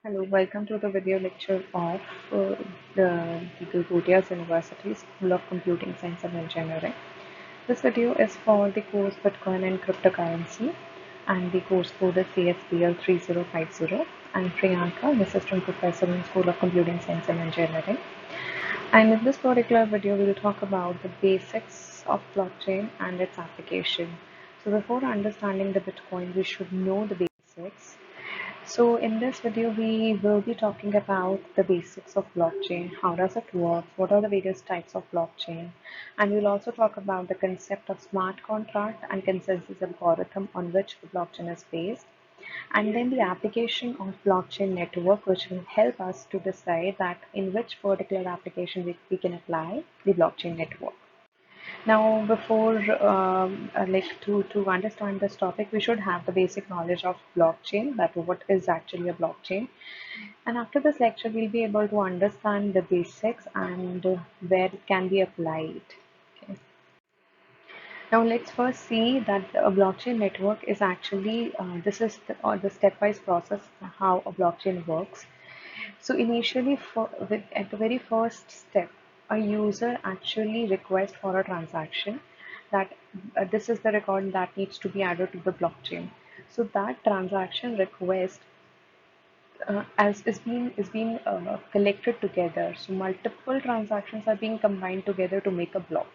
Hello, welcome to the video lecture of the Gurdias University School of Computing Science and Engineering. This video is for the course Bitcoin and Cryptocurrency, and the course code is CSPL 3050. I'm Priyanka, an assistant professor in School of Computing Science and Engineering. And in this particular video, we'll talk about the basics of blockchain and its application. So before understanding the Bitcoin, we should know the basics. So in this video, we will be talking about the basics of blockchain. How does it work? What are the various types of blockchain? And we'll also talk about the concept of smart contract and consensus algorithm on which the blockchain is based. And then the application of blockchain network, which will help us to decide that in which particular application we can apply the blockchain network. Now, before to understand this topic, we should have the basic knowledge of blockchain, that what is actually a blockchain. And after this lecture, we'll be able to understand the basics and where it can be applied. Okay. Now, let's first see that a blockchain network is actually this is the stepwise process how a blockchain works. So initially, at the very first step, a user actually requests for a transaction that this is the record that needs to be added to the blockchain. So that transaction request as is being collected together. So multiple transactions are being combined together to make a block.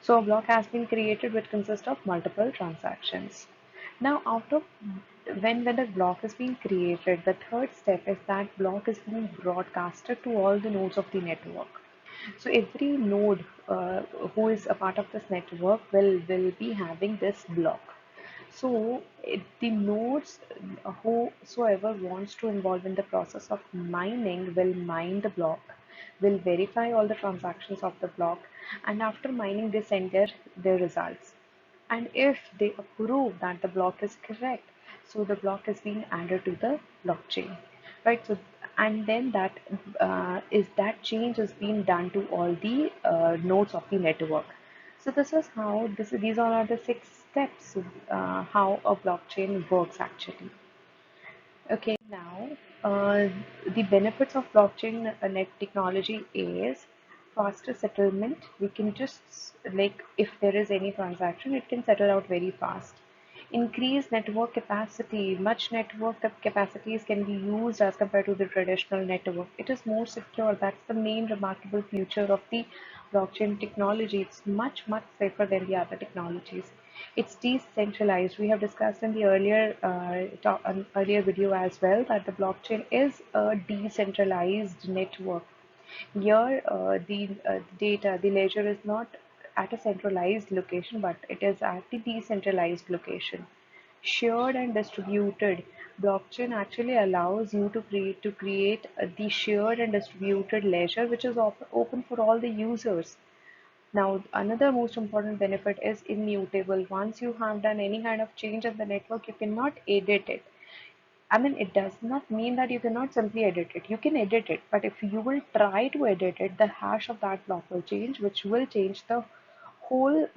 So a block has been created which consists of multiple transactions. Now, after when the block is being created, the third step is that block is being broadcasted to all the nodes of the network. So every node who is a part of this network will be having this block. So the nodes whosoever wants to involve in the process of mining will mine the block, will verify all the transactions of the block, and after mining they send their results. And if they approve that the block is correct, so the block is being added to the blockchain, right? So and then that change is being done to all the nodes of the network. So this is how these all are the 6 steps how a blockchain works actually. Okay, now the benefits of blockchain net technology is faster settlement. We can just like if there is any transaction, it can settle out very fast. Increase network capacity. Much network capacities can be used as compared to the traditional network. It is more secure. That's the main remarkable feature of the blockchain technology. It's much safer than the other technologies. It's decentralized. We have discussed in the earlier video as well that the blockchain is a decentralized network. Here, the data, the ledger is not at a centralized location, but it is at the decentralized location. Shared and distributed. Blockchain actually allows you to create the shared and distributed ledger, which is open for all the users. Now, another most important benefit is immutable. Once you have done any kind of change in the network, you cannot edit it. I mean, it does not mean that you cannot simply edit it. You can edit it, but if you will try to edit it, the hash of that block will change, which will change the whole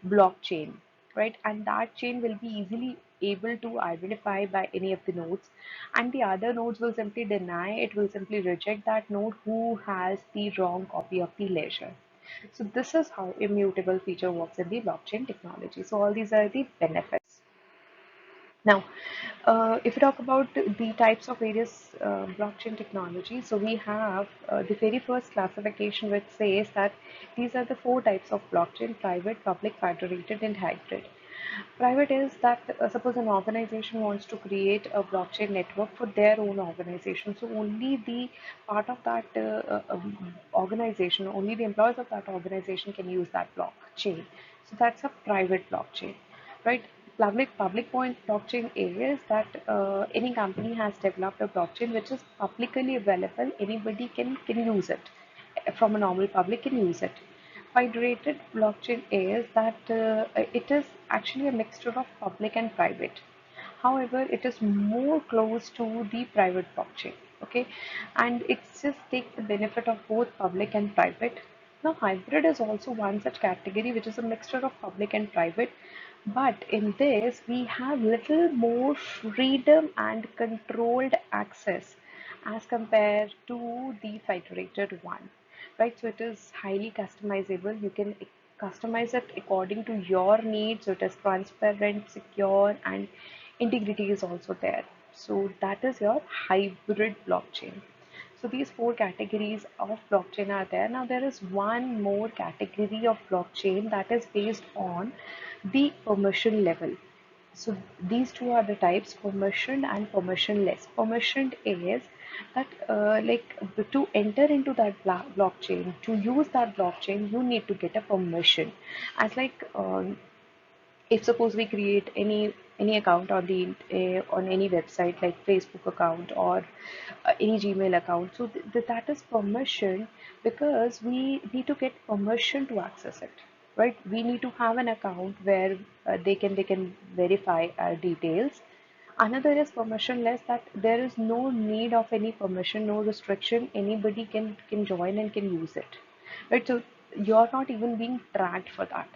blockchain, right? And that chain will be easily able to identify by any of the nodes, and the other nodes will simply deny it, will simply reject that node who has the wrong copy of the ledger. So this is how immutable feature works in the blockchain technology. So all these are the benefits. Now, if we talk about the types of various blockchain technology, so we have the very first classification which says that these are the 4 types of blockchain: private, public, federated, and hybrid. Private is that suppose an organization wants to create a blockchain network for their own organization, so only the part of that organization, only the employees of that organization can use that blockchain. So that's a private blockchain, right? Public point blockchain is that any company has developed a blockchain which is publicly available. Anybody can use it. From a normal public can use it. Federated blockchain is that it is actually a mixture of public and private. However, it is more close to the private blockchain. Okay, and it just takes the benefit of both public and private. Now, hybrid is also one such category which is a mixture of public and private. But in this, we have little more freedom and controlled access. as compared to the federated one, right? So it is highly customizable. You can customize it according to your needs. So it is transparent, secure, and integrity is also there. So that is your hybrid blockchain. So these four categories of blockchain are there. Now there is one more category of blockchain that is based on the permission level. So these two are the types, permissioned and permissionless. Permissioned is that like to enter into that blockchain, to use that blockchain, you need to get a permission. As like if suppose we create any account on the on any website like Facebook account or any Gmail account, so that is permission because we need to get permission to access it, right? We need to have an account where they can verify our details. Another is permissionless, that there is no need of any permission, no restriction. Anybody can join and can use it, right? So you're not even being tracked for that.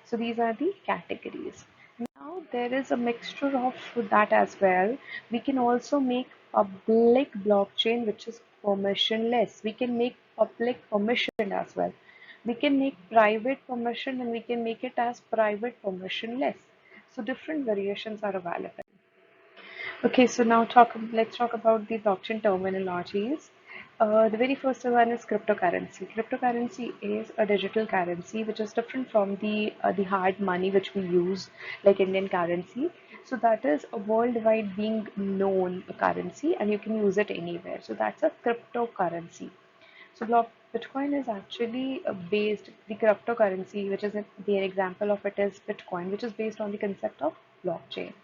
So these are the categories. Now there is a mixture of that as well. We can also make public blockchain, which is permissionless. We can make public permission as well. We can make private permission and we can make it as private permissionless. So different variations are available. Okay, so now let's talk about the blockchain terminologies. The very first one is cryptocurrency. Cryptocurrency is a digital currency which is different from the hard money which we use like Indian currency. So that is a worldwide being known currency and you can use it anywhere. So that's a cryptocurrency. So Bitcoin is actually the cryptocurrency, which is the example of it is Bitcoin, which is based on the concept of blockchain.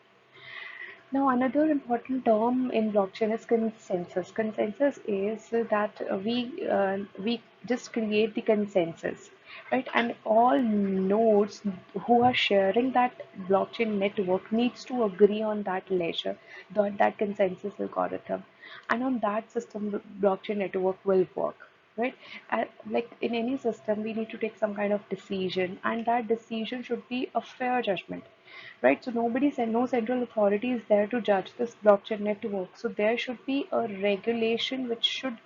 Now, another important term in blockchain is consensus. Consensus is that we just create the consensus, right? And all nodes who are sharing that blockchain network needs to agree on that ledger, that consensus algorithm, and on that system, the blockchain network will work, right? Like in any system, we need to take some kind of decision, and that decision should be a fair judgment, right? So nobody said, no central authority is there to judge this blockchain network. So there should be a regulation which should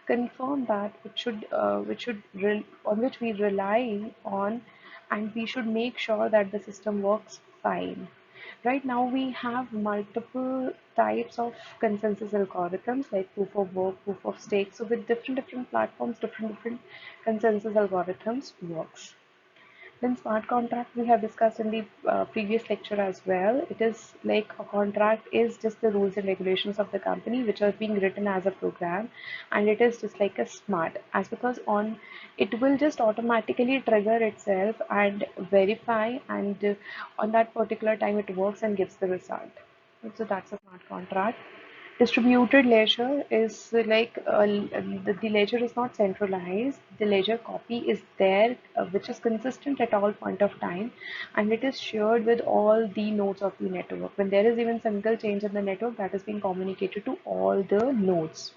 confirm that, on which we rely on, and we should make sure that the system works fine. Right now we have multiple types of consensus algorithms like proof of work, proof of stake. So with different platforms, different consensus algorithms works. Then smart contract we have discussed in the previous lecture as well. It is like a contract is just the rules and regulations of the company which are being written as a program, and it is just like a smart as because on it will just automatically trigger itself and verify, and on that particular time it works and gives the result. So that's a smart contract. Distributed ledger is like the ledger is not centralized. The ledger copy is there, which is consistent at all point of time, and it is shared with all the nodes of the network. When there is even single change in the network, that is being communicated to all the nodes.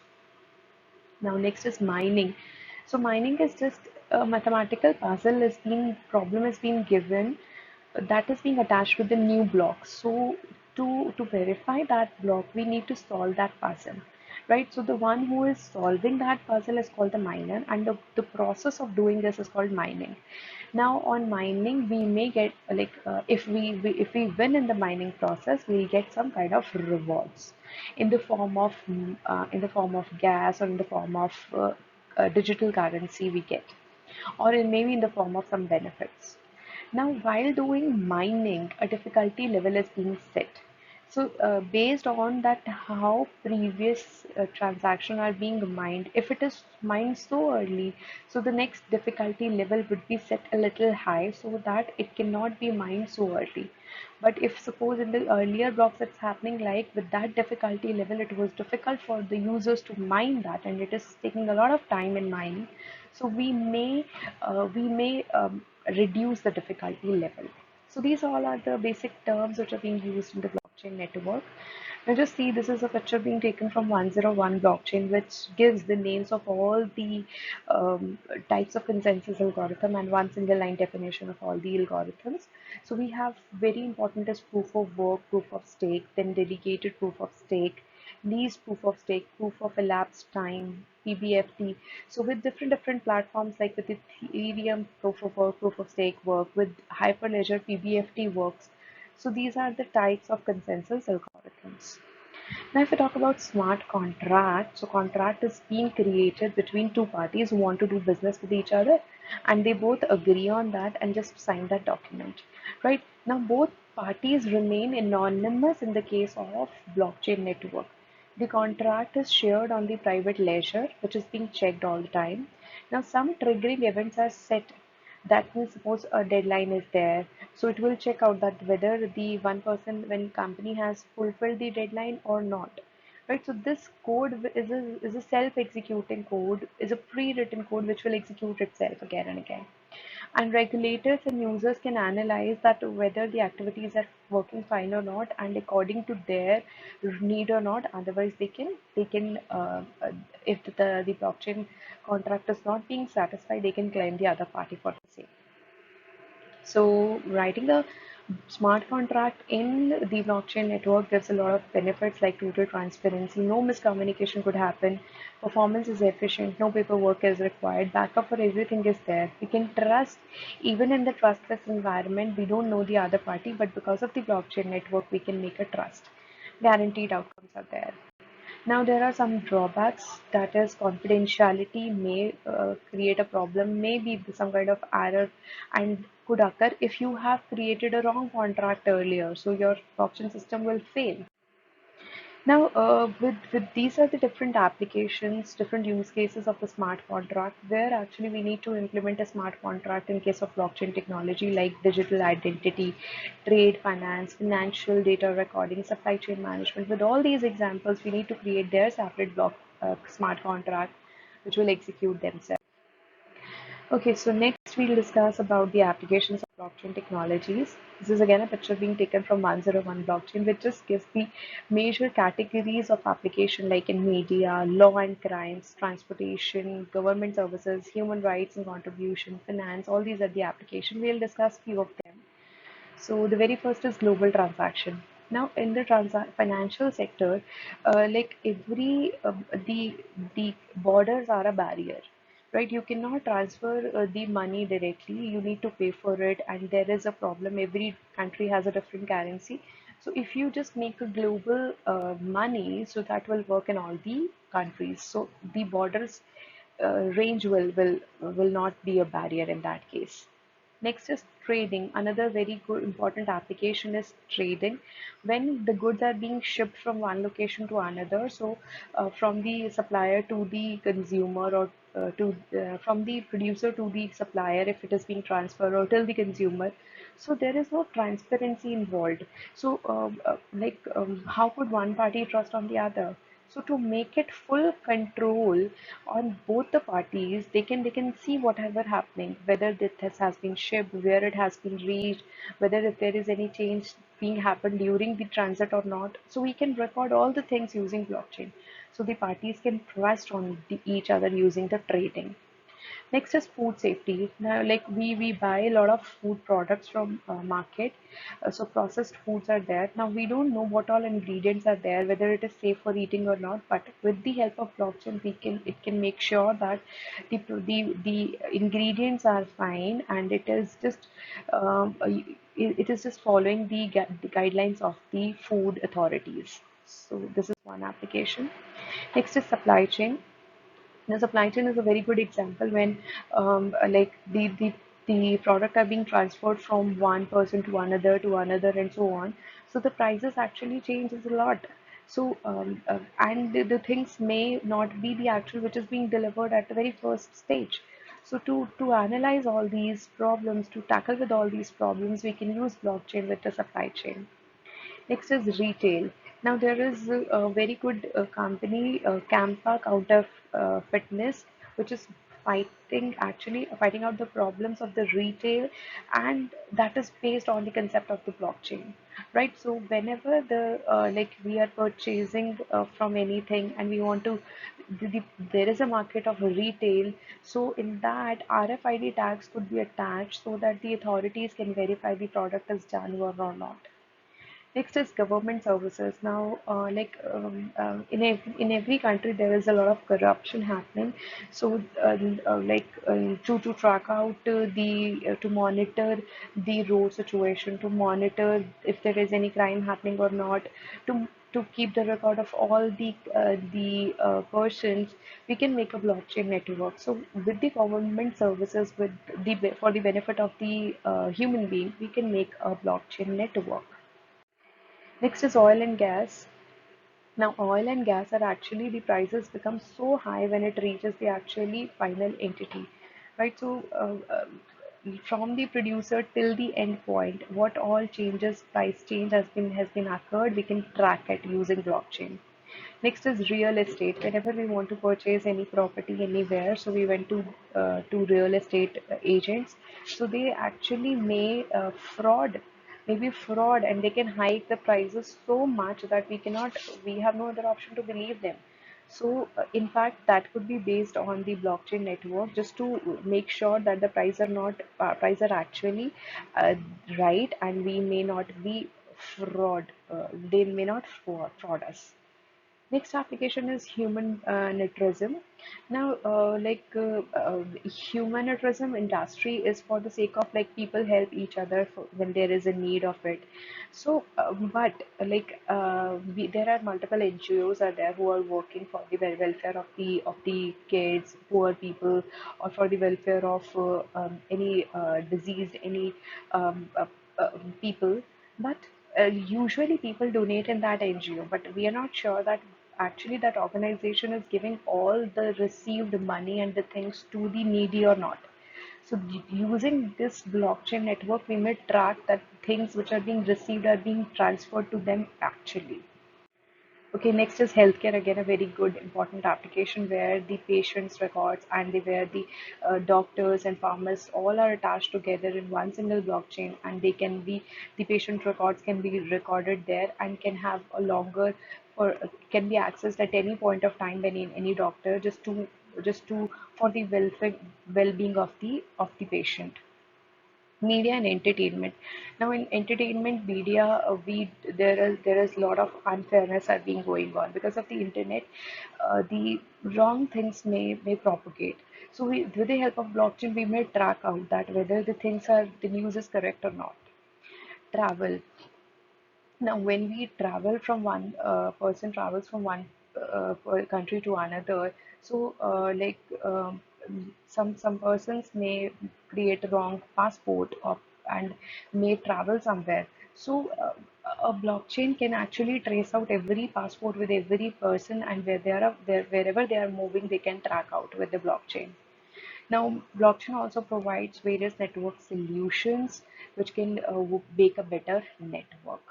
Now next is mining. So mining is just a mathematical puzzle is being problem is being given that is being attached with the new block. So to verify that block, we need to solve that puzzle, right? So the one who is solving that puzzle is called the miner, and the process of doing this is called mining. Now on mining, we may get like if we win in the mining process, we'll get some kind of rewards in the form of gas, or in the form of digital currency we get, or maybe in the form of some benefits. Now, while doing mining, a difficulty level is being set. So, based on that, how previous transaction are being mined, if it is mined so early, so the next difficulty level would be set a little high so that it cannot be mined so early. But if suppose in the earlier blocks it's happening like with that difficulty level, it was difficult for the users to mine that, and it is taking a lot of time in mining. So we may reduce the difficulty level. So these all are the basic terms which are being used in the blockchain network. Now just see, this is a picture being taken from 101 blockchain, which gives the names of all the types of consensus algorithm and one single line definition of all the algorithms. So we have very important is proof of work, proof of stake, then dedicated proof of stake, least proof of stake, proof of elapsed time, PBFT. So with different platforms like with Ethereum, proof of work, proof of stake work, with Hyperledger, PBFT works. So these are the types of consensus algorithms. Now, if we talk about smart contract, so contract is being created between two parties who want to do business with each other, and they both agree on that and just sign that document, right? Now, both parties remain anonymous in the case of blockchain network. The contract is shared on the private ledger, which is being checked all the time. Now, some triggering events are set. That means suppose a deadline is there, so it will check out that whether the one person when company has fulfilled the deadline or not, right? So this code is a self-executing code, is a pre-written code which will execute itself again and again. And regulators and users can analyze that whether the activities are working fine or not, and according to their need or not. Otherwise, they can if the blockchain contract is not being satisfied, they can claim the other party for the same. So writing a smart contract in the blockchain network gives a lot of benefits like total transparency, no miscommunication could happen, performance is efficient, no paperwork is required, backup for everything is there. We can trust even in the trustless environment. We don't know the other party, but because of the blockchain network, we can make a trust. Guaranteed outcomes are there. Now, there are some drawbacks, that is, confidentiality may create a problem, may be some kind of error, and could occur if you have created a wrong contract earlier. So, your blockchain system will fail. Now, with these are the different applications, different use cases of the smart contract, where actually we need to implement a smart contract in case of blockchain technology like digital identity, trade, finance, financial data recording, supply chain management. With all these examples, we need to create their separate smart contract, which will execute themselves. Okay, so next we'll discuss about the applications of blockchain technologies. This is again a picture being taken from 101 blockchain, which just gives the major categories of application like in media, law and crimes, transportation, government services, human rights and contribution, finance. All these are the application. We'll discuss few of them. So the very first is global transaction. Now, in the financial sector, like the borders are a barrier, right? You cannot transfer the money directly. You need to pay for it, and there is a problem. Every country has a different currency. So if you just make a global money, so that will work in all the countries. So the borders range will not be a barrier in that case. Next is trading. Another very good important application is trading. When the goods are being shipped from one location to another, so from the supplier to the consumer, or to from the producer to the supplier, if it is being transferred, or till the consumer, so there is no transparency involved. So how could one party trust on the other? So to make it full control on both the parties, they can see whatever happening, whether this has been shipped, where it has been reached, whether if there is any change being happened during the transit or not. So we can record all the things using blockchain. So the parties can trust on each other using the trading. Next is food safety. Now, like we buy a lot of food products from market, so processed foods are there. Now we don't know what all ingredients are there, whether it is safe for eating or not. But with the help of blockchain, it can make sure that the ingredients are fine, and it is just it is just following the guidelines of the food authorities. So this is one application. Next is supply chain. The supply chain is a very good example when like the product are being transferred from one person to another and so on. So the prices actually changes a lot. So and the things may not be the actual which is being delivered at the very first stage. So to analyze all these problems, to tackle with all these problems, we can use blockchain with the supply chain. Next is retail. Now there is a very good company, Campa Counter Fitness, which is fighting out the problems of the retail, and that is based on the concept of the blockchain, right? So whenever like we are purchasing from anything, and we want to, there is a market of retail. So in that, RFID tags could be attached so that the authorities can verify the product is genuine or not. Next is government services. Now, in every country, there is a lot of corruption happening. So, to track out to monitor the road situation, to monitor if there is any crime happening or not, to keep the record of all the persons, we can make a blockchain network. So, with the government services, for the benefit of the human being, we can make a blockchain network. Next is oil and gas. Now, oil and gas are actually the prices become so high when it reaches the actually final entity, right? So, from the producer till the end point, what all changes, price change has been occurred, we can track it using blockchain. Next is real estate. Whenever we want to purchase any property anywhere, so we went to real estate agents. So they actually may maybe fraud, and they can hike the prices so much that we have no other option to believe them. So, in fact, that could be based on the blockchain network, just to make sure that the price are actually uh, right, and we may not be fraud. They may not fraud us. Next application is human netrism. Now, humanitarianism industry is for the sake of like people help each other when there is a need of it. So, there are multiple NGOs are there who are working for the welfare of the kids, poor people, or for the welfare of any diseased, any um, uh, people. But usually people donate in that NGO, but we are not sure that actually that organization is giving all the received money and the things to the needy or not. So using this blockchain network, we may track that things which are being received are being transferred to them actually. Okay, next is healthcare. Again, a very good important application where the patient's records and where the doctors and pharmacists all are attached together in one single blockchain, and the patient records can be recorded there and can be accessed at any point of time by any doctor, just to for the well-being of the patient. Media and entertainment. Now in entertainment media, we there is a lot of unfairness are being going on because of the internet. The wrong things may propagate. So with the help of blockchain, we may track out that whether the news is correct or not. Travel. Now, when we travel from one person travels from one country to another, so some persons may create a wrong passport and may travel somewhere. So a blockchain can actually trace out every passport with every person, and wherever they are moving, they can track out with the blockchain. Now, blockchain also provides various network solutions which can make a better network.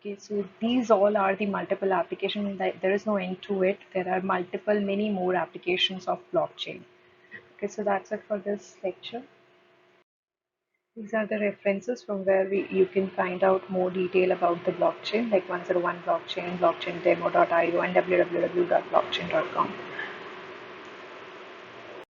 Okay, so these all are the multiple applications. There is no end to it. There are many more applications of blockchain. Okay, so that's it for this lecture. These are the references from where you can find out more detail about the blockchain, like 101 blockchain, blockchaindemo.io, and www.blockchain.com.